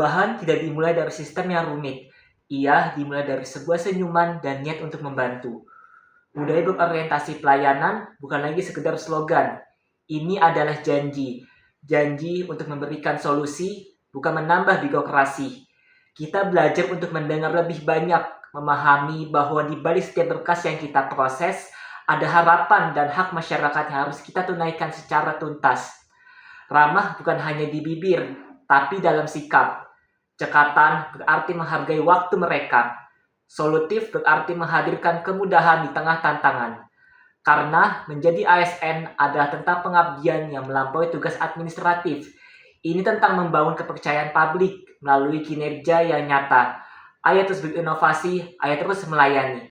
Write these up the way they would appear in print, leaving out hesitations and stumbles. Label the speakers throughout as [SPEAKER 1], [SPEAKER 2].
[SPEAKER 1] Perubahan tidak dimulai dari sistem yang rumit. Ia dimulai dari sebuah senyuman dan niat untuk membantu. Budaya berorientasi pelayanan bukan lagi sekedar slogan. Ini adalah janji. Janji untuk memberikan solusi, bukan menambah birokrasi. Kita belajar untuk mendengar lebih banyak, memahami bahwa di balik setiap berkas yang kita proses, ada harapan dan hak masyarakat yang harus kita tunaikan secara tuntas. Ramah bukan hanya di bibir, tapi dalam sikap. Cekatan berarti menghargai waktu mereka. Solutif berarti menghadirkan kemudahan di tengah tantangan. Karena menjadi ASN adalah tentang pengabdian yang melampaui tugas administratif. Ini tentang membangun kepercayaan publik melalui kinerja yang nyata. Ayo terus berinovasi, ayo terus melayani.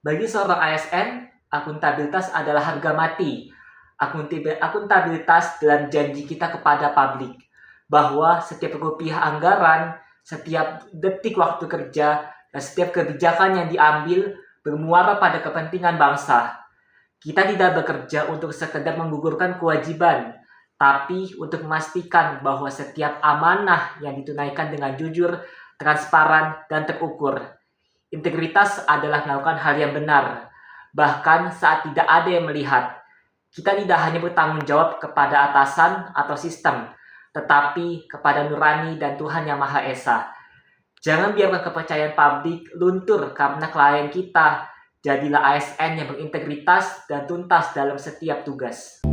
[SPEAKER 1] Bagi seorang ASN, akuntabilitas adalah harga mati. Akuntabilitas dalam janji kita kepada publik, bahwa setiap rupiah anggaran, setiap detik waktu kerja, dan setiap kebijakan yang diambil bermuara pada kepentingan bangsa. Kita tidak bekerja untuk sekedar menggugurkan kewajiban, tapi untuk memastikan bahwa setiap amanah yang ditunaikan dengan jujur, transparan, dan terukur. Integritas adalah melakukan hal yang benar, bahkan saat tidak ada yang melihat. Kita tidak hanya bertanggung jawab kepada atasan atau sistem, tetapi kepada nurani dan Tuhan Yang Maha Esa. Jangan biarkan kepercayaan publik luntur karena klien kita. Jadilah ASN yang berintegritas dan tuntas dalam setiap tugas.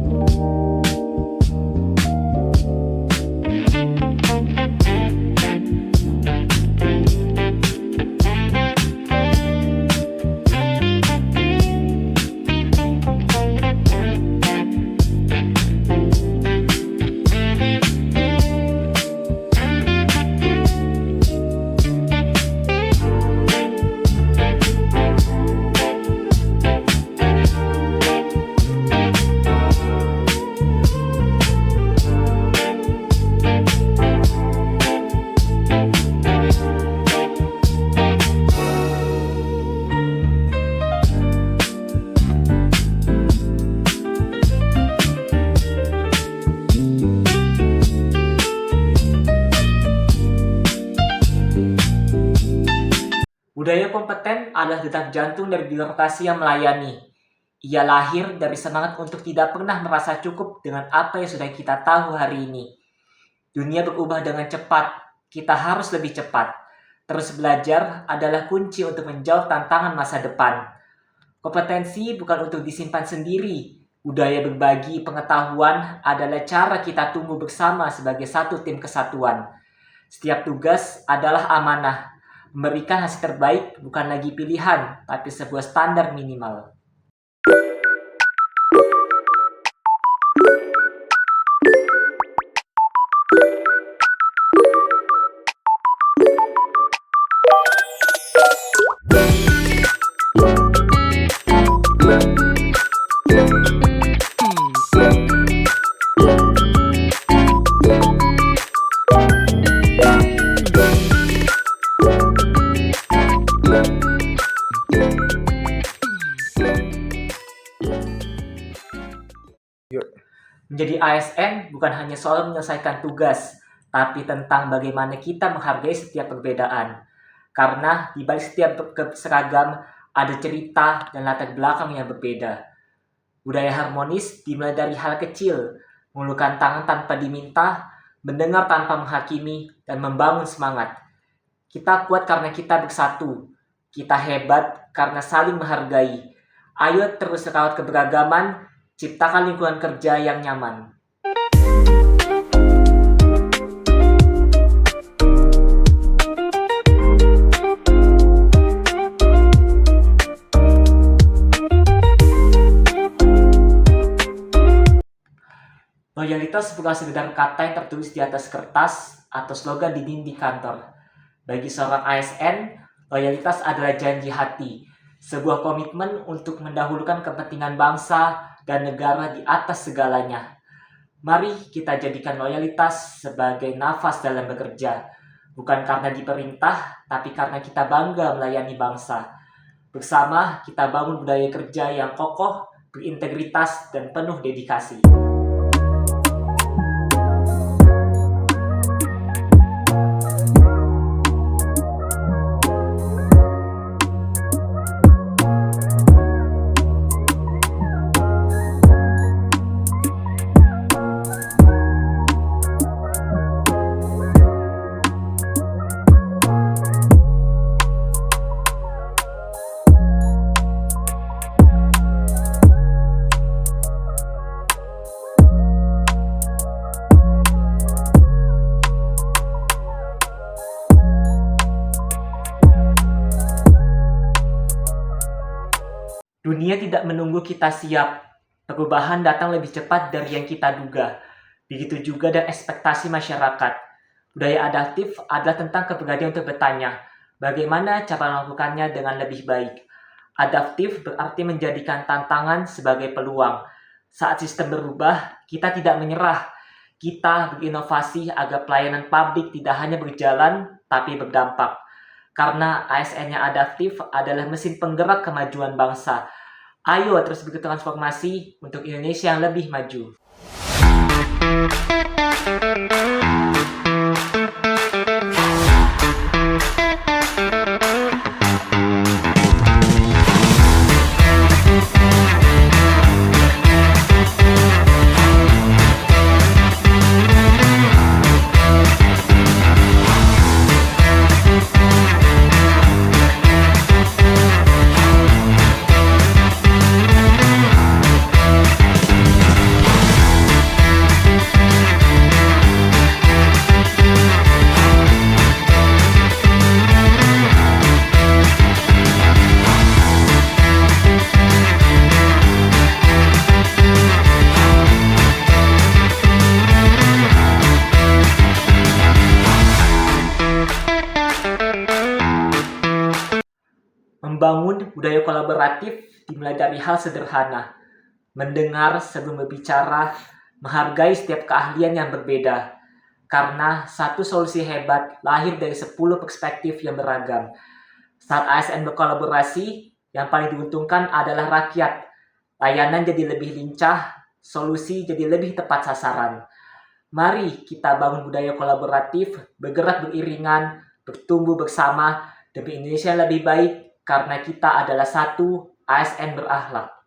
[SPEAKER 1] Budaya kompeten adalah detak jantung dari birokrasi yang melayani. Ia lahir dari semangat untuk tidak pernah merasa cukup dengan apa yang sudah kita tahu hari ini. Dunia berubah dengan cepat, kita harus lebih cepat. Terus belajar adalah kunci untuk menjawab tantangan masa depan. Kompetensi bukan untuk disimpan sendiri. Budaya berbagi pengetahuan adalah cara kita tumbuh bersama sebagai satu tim kesatuan. Setiap tugas adalah amanah. Memberikan hasil terbaik bukan lagi pilihan, tapi sebuah standar minimal. Menjadi ASN bukan hanya soal menyelesaikan tugas, tapi tentang bagaimana kita menghargai setiap perbedaan. Karena di balik setiap seragam ada cerita dan latar belakang yang berbeda. Budaya harmonis dimulai dari hal kecil, mengulurkan tangan tanpa diminta, mendengar tanpa menghakimi, dan membangun semangat. Kita kuat karena kita bersatu. Kita hebat karena saling menghargai. Ayo terus rawat keberagaman, ciptakan lingkungan kerja yang nyaman. Loyalitas bukan sekedar kata yang tertulis di atas kertas atau slogan di dinding kantor. Bagi seorang ASN, loyalitas adalah janji hati, sebuah komitmen untuk mendahulukan kepentingan bangsa dan negara di atas segalanya. Mari kita jadikan loyalitas sebagai nafas dalam bekerja, bukan karena diperintah, tapi karena kita bangga melayani bangsa. Bersama, kita bangun budaya kerja yang kokoh, berintegritas, dan penuh dedikasi. Dunia tidak menunggu kita siap. Perubahan datang lebih cepat dari yang kita duga. Begitu juga dengan ekspektasi masyarakat. Budaya adaptif adalah tentang keberanian untuk bertanya, bagaimana cara melakukannya dengan lebih baik. Adaptif berarti menjadikan tantangan sebagai peluang. Saat sistem berubah, kita tidak menyerah. Kita berinovasi agar pelayanan publik tidak hanya berjalan, tapi berdampak. Karena ASN yang adaptif adalah mesin penggerak kemajuan bangsa. Ayo terus bertransformasi untuk Indonesia yang lebih maju. Membangun budaya kolaboratif dimulai dari hal sederhana. Mendengar sebelum berbicara, menghargai setiap keahlian yang berbeda. Karena satu solusi hebat lahir dari 10 perspektif yang beragam. Saat ASN berkolaborasi, yang paling diuntungkan adalah rakyat. Layanan jadi lebih lincah, solusi jadi lebih tepat sasaran. Mari kita bangun budaya kolaboratif, bergerak beriringan, bertumbuh bersama, demi Indonesia yang lebih baik, karena kita adalah satu ASN berakhlak.